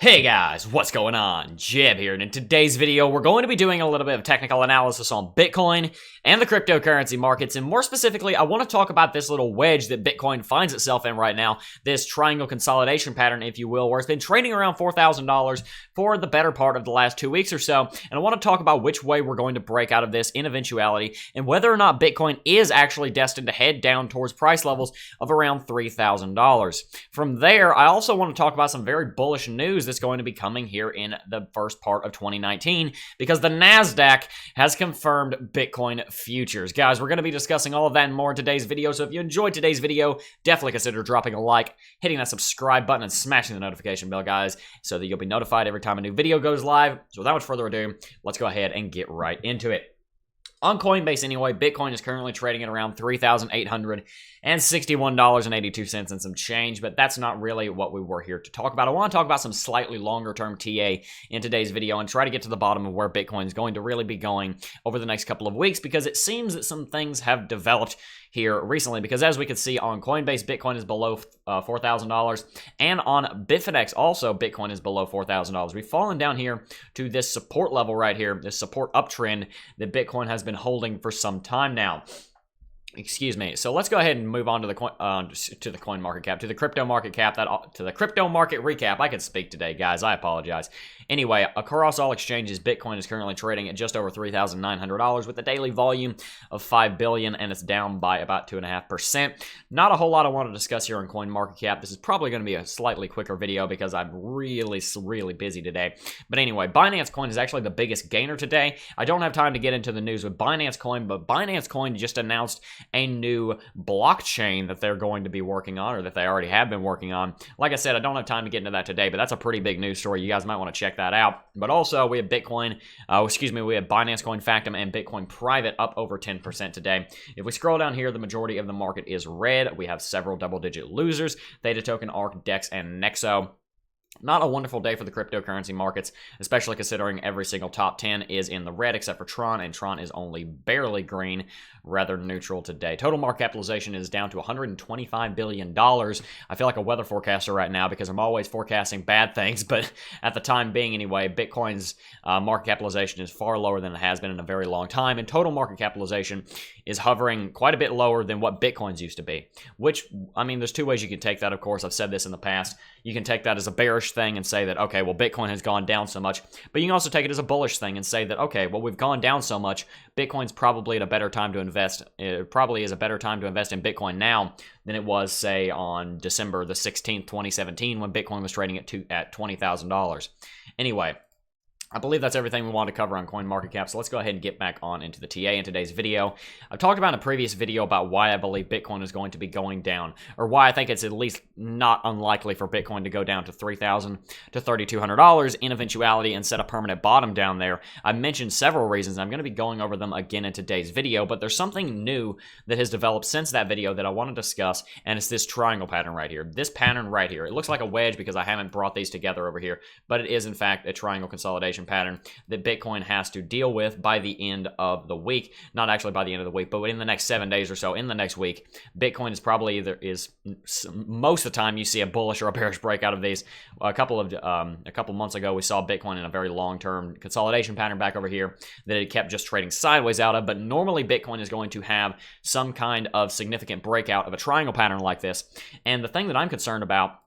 Hey guys, what's going on? Jeb here, and in today's video, we're going to be doing a little bit of technical analysis on Bitcoin and the cryptocurrency markets, and more specifically, I want to talk about this little wedge that Bitcoin finds itself in right now, this triangle consolidation pattern, if you will, where it's been trading around $4,000 for the better part of the last 2 weeks or so, and I want to talk about which way we're going to break out of this in eventuality, and whether or not Bitcoin is actually destined to head down towards price levels of around $3,000. From there, I also want to talk about some very bullish news that's going to be coming here in the first part of 2019 because the NASDAQ has confirmed Bitcoin futures. Guys, we're going to be discussing all of that and more in today's video, so if you enjoyed today's video, definitely consider dropping a like, hitting that subscribe button, and smashing the notification bell, guys, so that you'll be notified every time a new video goes live. So without much further ado, let's go ahead and get right into it. On Coinbase anyway, Bitcoin is currently trading at around $3,861.82 and some change, but that's not really what we were here to talk about. I want to talk about some slightly longer term TA in today's video and try to get to the bottom of where Bitcoin is going to really be going over the next couple of weeks, because it seems that some things have developed here recently, because as we can see on Coinbase, Bitcoin is below $4,000, and on Bitfinex also, Bitcoin is below $4,000. We've fallen down here to this support level right here, this support uptrend that Bitcoin has been holding for some time now. Excuse me. So let's go ahead and move on to the coin market cap, to the crypto market cap, to the crypto market recap. I can speak today, guys. I apologize. Anyway, across all exchanges, Bitcoin is currently trading at just over $3,900 with a daily volume of 5 billion, and it's down by about 2.5%. Not a whole lot I want to discuss here on CoinMarketCap. This is probably going to be a slightly quicker video because I'm really busy today. But anyway, Binance Coin is actually the biggest gainer today. I don't have time to get into the news with Binance Coin, but Binance Coin just announced a new blockchain that they're going to be working on, or that they already have been working on. Like I said, I don't have time to get into that today, but that's a pretty big news story. You guys might want to check that out. But also, we have we have Binance Coin Factum and Bitcoin Private up over 10% today. If we scroll down here, the majority of the market is red. We have several double-digit losers: Theta Token, ARK, DEX, and Nexo. Not a wonderful day for the cryptocurrency markets, especially considering every single top 10 is in the red except for Tron, and Tron is only barely green, rather neutral today. Total market capitalization is down to $125 billion. I feel like a weather forecaster right now because I'm always forecasting bad things, but at the time being anyway, Bitcoin's market capitalization is far lower than it has been in a very long time, and total market capitalization is hovering quite a bit lower than what Bitcoin's used to be, which, I mean, there's two ways you can take that, of course. I've said this in the past. You can take that as a bearish thing and say that, okay, well, Bitcoin has gone down so much, but you can also take it as a bullish thing and say that, okay, well, we've gone down so much, Bitcoin's probably at a better time to invest. It probably is a better time to invest in Bitcoin now than it was, say, on December the 16th, 2017, when Bitcoin was trading at $20,000. Anyway, I believe that's everything we want to cover on CoinMarketCap, so let's go ahead and get back on into the TA in today's video. I've talked about in a previous video about why I believe Bitcoin is going to be going down, or why I think it's at least not unlikely for Bitcoin to go down to $3,000 to $3,200 in eventuality and set a permanent bottom down there. I mentioned several reasons. I'm going to be going over them again in today's video, but there's something new that has developed since that video that I want to discuss, and it's this triangle pattern right here. This pattern right here. It looks like a wedge because I haven't brought these together over here, but it is in fact a triangle consolidation pattern that Bitcoin has to deal with by the end of the week. Not actually by the end of the week, but in the next 7 days or so, in the next week, Bitcoin is probably most of the time you see a bullish or a bearish breakout of these. A couple months ago, we saw Bitcoin in a very long-term consolidation pattern back over here that it kept just trading sideways out of, but normally Bitcoin is going to have some kind of significant breakout of a triangle pattern like this. And the thing that I'm concerned about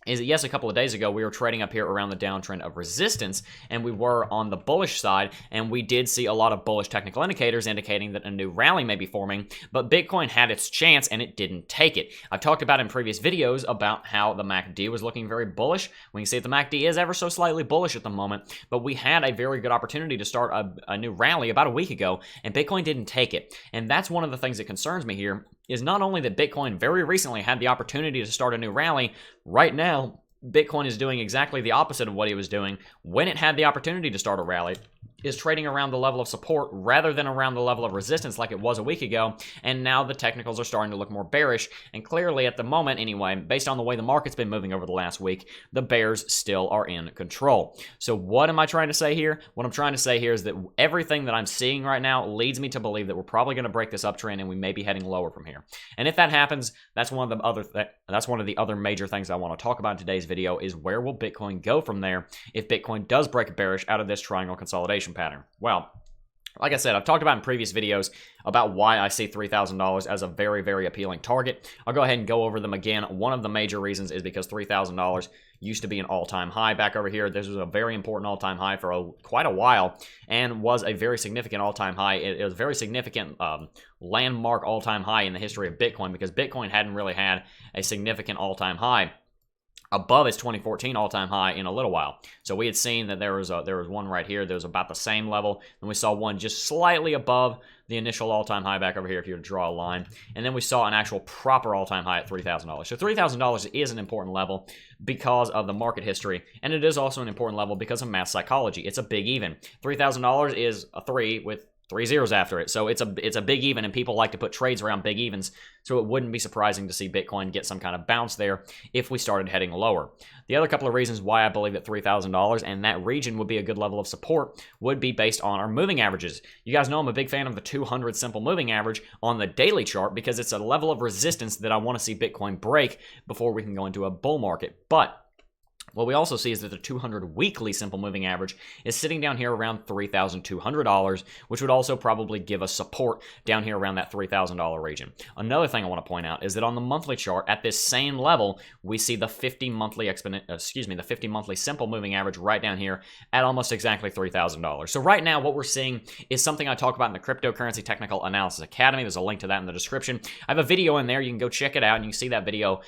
is that, yes, a couple of days ago, we were trading up here around the downtrend of resistance, and we were on the bullish side, and we did see a lot of bullish technical indicators indicating that a new rally may be forming, but Bitcoin had its chance, and it didn't take it. I've talked about in previous videos about how the MACD was looking very bullish. We can see that the MACD is ever so slightly bullish at the moment, but we had a very good opportunity to start a new rally about a week ago, and Bitcoin didn't take it. And that's one of the things that concerns me here, is not only that Bitcoin very recently had the opportunity to start a new rally, right now, Bitcoin is doing exactly the opposite of what he was doing when it had the opportunity to start a rally. is trading around the level of support rather than around the level of resistance like it was a week ago, and now the technicals are starting to look more bearish, and clearly at the moment anyway, based on the way the market's been moving over the last week, the bears still are in control. So what am I trying to say here? What I'm trying to say here is that everything that I'm seeing right now leads me to believe that we're probably going to break this uptrend and we may be heading lower from here. And if that happens, that's one of the other major things I want to talk about in today's video is where will Bitcoin go from there if Bitcoin does break bearish out of this triangle consolidation pattern. Well, like I said, I've talked about in previous videos about why I see $3,000 as a very, very appealing target. I'll go ahead and go over them again. One of the major reasons is because $3,000 used to be an all-time high back over here. This was a very important all-time high for quite a while and was a very significant all-time high. It was a very significant landmark all-time high in the history of Bitcoin because Bitcoin hadn't really had a significant all-time high above its 2014 all-time high in a little while. So we had seen that there was one right here that was about the same level, and we saw one just slightly above the initial all-time high back over here if you were to draw a line, and then we saw an actual proper all-time high at $3,000. So $3,000 is an important level because of the market history, and it is also an important level because of math psychology. It's a big even. $3,000 is a 3 with 3 zeros after it. So it's a big even, and people like to put trades around big evens, so it wouldn't be surprising to see Bitcoin get some kind of bounce there if we started heading lower. The other couple of reasons why I believe that $3,000 and that region would be a good level of support would be based on our moving averages. You guys know I'm a big fan of the 200 simple moving average on the daily chart because it's a level of resistance that I want to see Bitcoin break before we can go into a bull market. But what we also see is that the 200 weekly simple moving average is sitting down here around $3,200, which would also probably give us support down here around that $3,000 region. Another thing I want to point out is that on the monthly chart at this same level, we see the 50 monthly simple moving average right down here at almost exactly $3,000. So right now what we're seeing is something I talk about in the Cryptocurrency Technical Analysis Academy. There's a link to that in the description. I have a video in there. You can go check it out and you can see that video.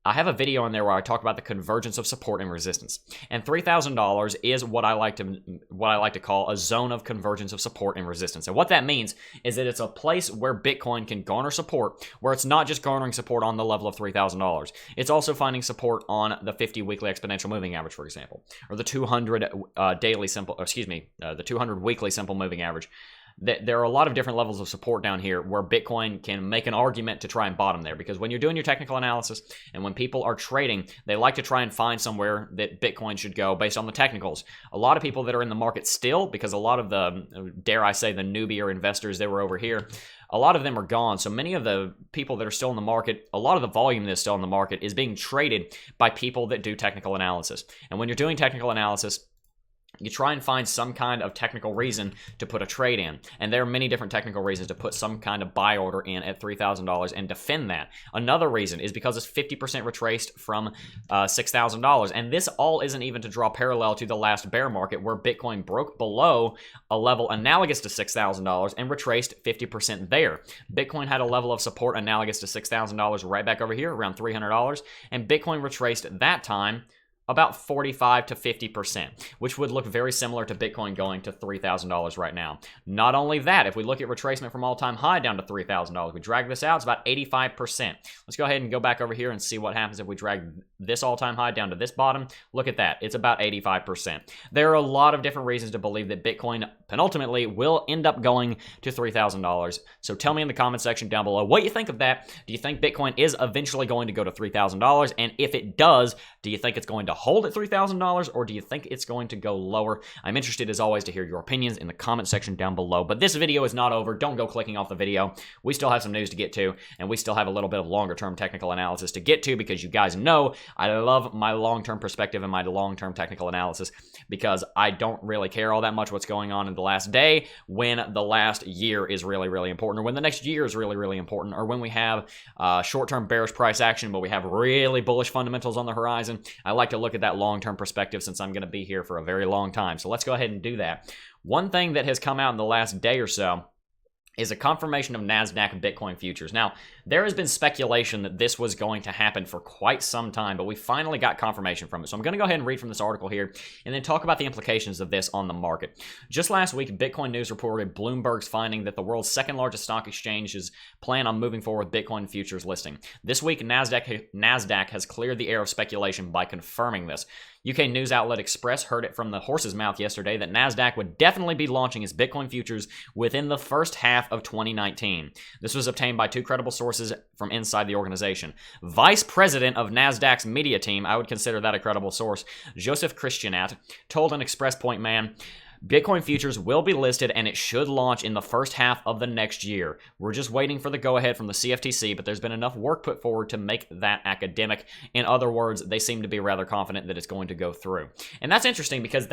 I have a video in there where I talk about the convergence of support and resistance. And $3,000 is what I like to call a zone of convergence of support and resistance. And what that means is that it's a place where Bitcoin can garner support, where it's not just garnering support on the level of $3,000. It's also finding support on the 50 weekly exponential moving average, for example, or the 200 the 200 weekly simple moving average. There are a lot of different levels of support down here where Bitcoin can make an argument to try and bottom there, because when you're doing your technical analysis and when people are trading, they like to try and find somewhere that Bitcoin should go based on the technicals. A lot of people that are in the market still, because a lot of the, dare I say, the newbie or investors that were over here, a lot of them are gone. So many of the people that are still in the market, a lot of the volume that's still in the market is being traded by people that do technical analysis. And when you're doing technical analysis, you try and find some kind of technical reason to put a trade in. And there are many different technical reasons to put some kind of buy order in at $3,000 and defend that. Another reason is because it's 50% retraced from $6,000. And this all isn't even to draw parallel to the last bear market where Bitcoin broke below a level analogous to $6,000 and retraced 50% there. Bitcoin had a level of support analogous to $6,000 right back over here, around $300. And Bitcoin retraced that time about 45 to 50%, which would look very similar to Bitcoin going to $3,000 right now. Not only that, if we look at retracement from all-time high down to $3,000, we drag this out, it's about 85%. Let's go ahead and go back over here and see what happens if we drag this all-time high down to this bottom. Look at that. It's about 85%. There are a lot of different reasons to believe that Bitcoin penultimately will end up going to $3,000. So tell me in the comment section down below what you think of that. Do you think Bitcoin is eventually going to go to $3,000? And if it does, do you think it's going to hold at $3,000, or do you think it's going to go lower? I'm interested, as always, to hear your opinions in the comment section down below. But this video is not over. Don't go clicking off the video. We still have some news to get to, and we still have a little bit of longer-term technical analysis to get to, because you guys know I love my long-term perspective and my long-term technical analysis, because I don't really care all that much what's going on in the last day when the last year is really, really important, or when the next year is really, really important, or when we have short-term bearish price action, but we have really bullish fundamentals on the horizon. I like to look at that long-term perspective since I'm going to be here for a very long time. So let's go ahead and do that. One thing that has come out in the last day or so is a confirmation of NASDAQ Bitcoin futures. Now, There has been speculation that this was going to happen for quite some time, but we finally got confirmation from it. So I'm going to go ahead and read from this article here and then talk about the implications of this on the market. Just last week, Bitcoin News reported Bloomberg's finding that the world's second largest stock exchanges plan on moving forward with Bitcoin futures listing. This week, NASDAQ has cleared the air of speculation by confirming this. UK news outlet Express heard it from the horse's mouth yesterday that NASDAQ would definitely be launching its Bitcoin futures within the first half of 2019. This was obtained by two credible sources from inside the organization. Vice President of NASDAQ's media team, I would consider that a credible source, Joseph Christianat, told an Express Point man, Bitcoin futures will be listed and it should launch in the first half of the next year. We're just waiting for the go-ahead from the CFTC, but there's been enough work put forward to make that academic. In other words, they seem to be rather confident that it's going to go through. And that's interesting because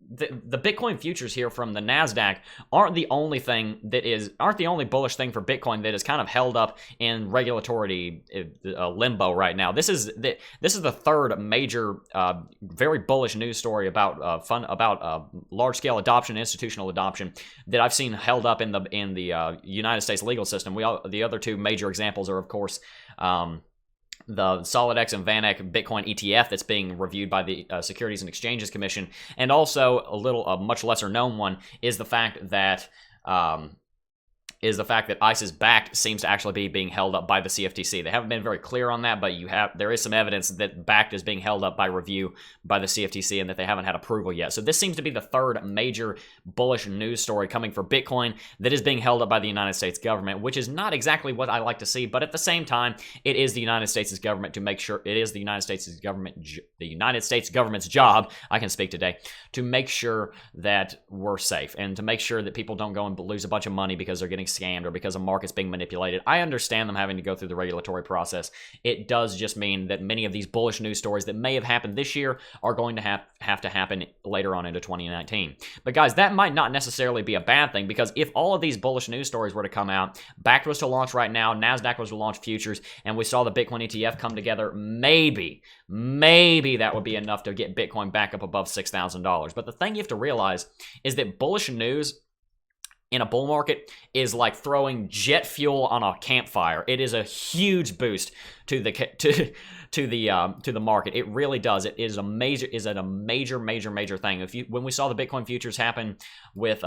the Bitcoin futures here from the NASDAQ aren't the only bullish thing for Bitcoin that is kind of held up in regulatory limbo right now. This is the third major, very bullish news story about large scale adoption, institutional adoption that I've seen held up in the United States legal system. The other two major examples are, of course, the SolidX and VanEck Bitcoin ETF that's being reviewed by the Securities and Exchanges Commission, and also a much lesser known one is the fact that ICE's backed seems to actually be being held up by the CFTC. They haven't been very clear on that, but there is some evidence that backed is being held up by review by the CFTC and that they haven't had approval yet. So this seems to be the third major bullish news story coming for Bitcoin that is being held up by the United States government, which is not exactly what I like to see, but at the same time, it is the United States government to make sure it is the United States government's job, I can speak today, to make sure that we're safe and to make sure that people don't go and lose a bunch of money because they're getting scammed or because a market's being manipulated. I understand them having to go through the regulatory process. It does just mean that many of these bullish news stories that may have happened this year are going to have to happen later on into 2019. But guys, that might not necessarily be a bad thing, because if all of these bullish news stories were to come out, Bakkt was to launch right now, NASDAQ was to launch futures, and we saw the Bitcoin ETF come together, maybe that would be enough to get Bitcoin back up above $6,000. But the thing you have to realize is that bullish news in a bull market is like throwing jet fuel on a campfire. It is a huge boost to the market. It really does. It is a major thing. When we saw the Bitcoin futures happen with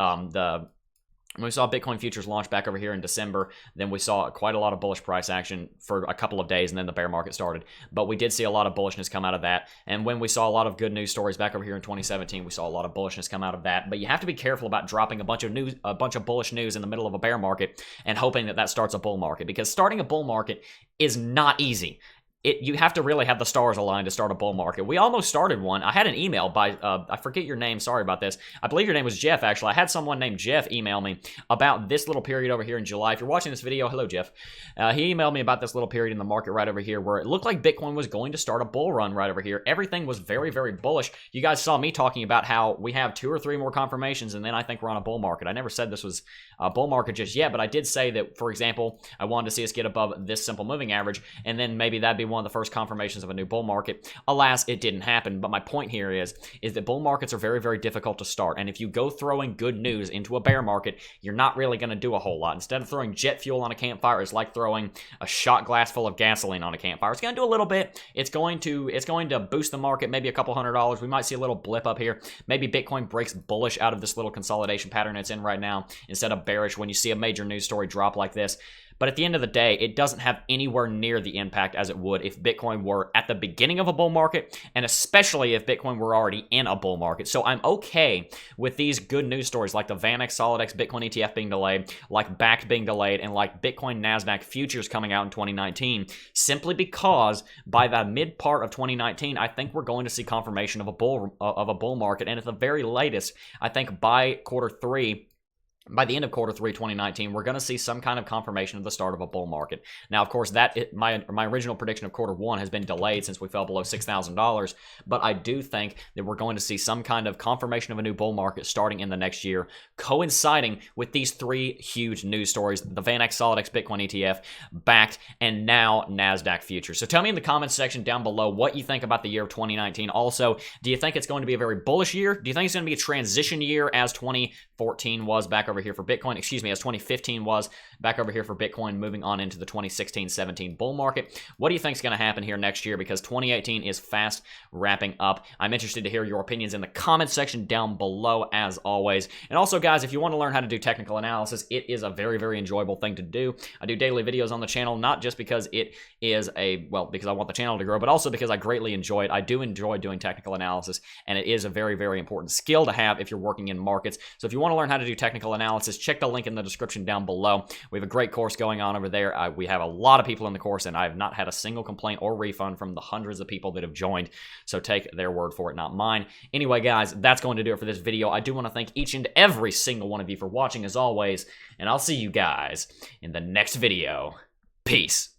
when we saw Bitcoin futures launch back over here in December, then we saw quite a lot of bullish price action for a couple of days, and then the bear market started. But we did see a lot of bullishness come out of that. And when we saw a lot of good news stories back over here in 2017, we saw a lot of bullishness come out of that. But you have to be careful about dropping a bunch of bullish news in the middle of a bear market and hoping that starts a bull market, because starting a bull market is not easy. You have to really have the stars aligned to start a bull market. We almost started one. I had an email by, I forget your name, sorry about this. I believe your name was Jeff, actually. I had someone named Jeff email me about this little period over here in July. If you're watching this video, hello, Jeff. He emailed me about this little period in the market right over here where it looked like Bitcoin was going to start a bull run right over here. Everything was very, very bullish. You guys saw me talking about how we have 2 or 3 more confirmations, and then I think we're on a bull market. I never said this was a bull market just yet, but I did say that, for example, I wanted to see us get above this simple moving average, and then maybe that'd be one of the first confirmations of a new bull market. Alas, it didn't happen. But my point here is that bull markets are very, very difficult to start. And if you go throwing good news into a bear market, you're not really going to do a whole lot. Instead of throwing jet fuel on a campfire, it's like throwing a shot glass full of gasoline on a campfire. It's going to do a little bit. It's going to boost the market, maybe a couple $100. We might see a little blip up here. Maybe Bitcoin breaks bullish out of this little consolidation pattern it's in right now instead of bearish when you see a major news story drop like this. But at the end of the day, it doesn't have anywhere near the impact as it would if Bitcoin were at the beginning of a bull market, and especially if Bitcoin were already in a bull market. So I'm okay with these good news stories like the VanEck SolidX Bitcoin ETF being delayed, like Bakkt being delayed, and like Bitcoin NASDAQ futures coming out in 2019, simply because by the mid part of 2019, I think we're going to see confirmation of a bull market, and at the very latest, I think by by the end of quarter 3 2019, we're going to see some kind of confirmation of the start of a bull market. Now, of course, my original prediction of quarter 1 has been delayed since we fell below $6,000, but I do think that we're going to see some kind of confirmation of a new bull market starting in the next year, coinciding with these 3 huge news stories: the VanEck SolidX Bitcoin ETF, Bakkt, and now NASDAQ futures. So tell me in the comments section down below what you think about the year of 2019. Also, do you think it's going to be a very bullish year? Do you think it's going to be a transition year as 2014 was back over over here for Bitcoin. Excuse me, as 2015 was back over here for Bitcoin, moving on into the 2016-17 bull market. What do you think is going to happen here next year? Because 2018 is fast wrapping up. I'm interested to hear your opinions in the comments section down below, as always. And also, guys, if you want to learn how to do technical analysis, it is a very, very enjoyable thing to do. I do daily videos on the channel, not just because it is because I want the channel to grow, but also because I greatly enjoy it. I do enjoy doing technical analysis, and it is a very, very important skill to have if you're working in markets. So if you want to learn how to do technical analysis, check the link in the description down below. We have a great course going on over there. We have a lot of people in the course, and I have not had a single complaint or refund from the hundreds of people that have joined. So take their word for it, not mine. Anyway, guys, that's going to do it for this video. I do want to thank each and every single one of you for watching, as always, and I'll see you guys in the next video. Peace.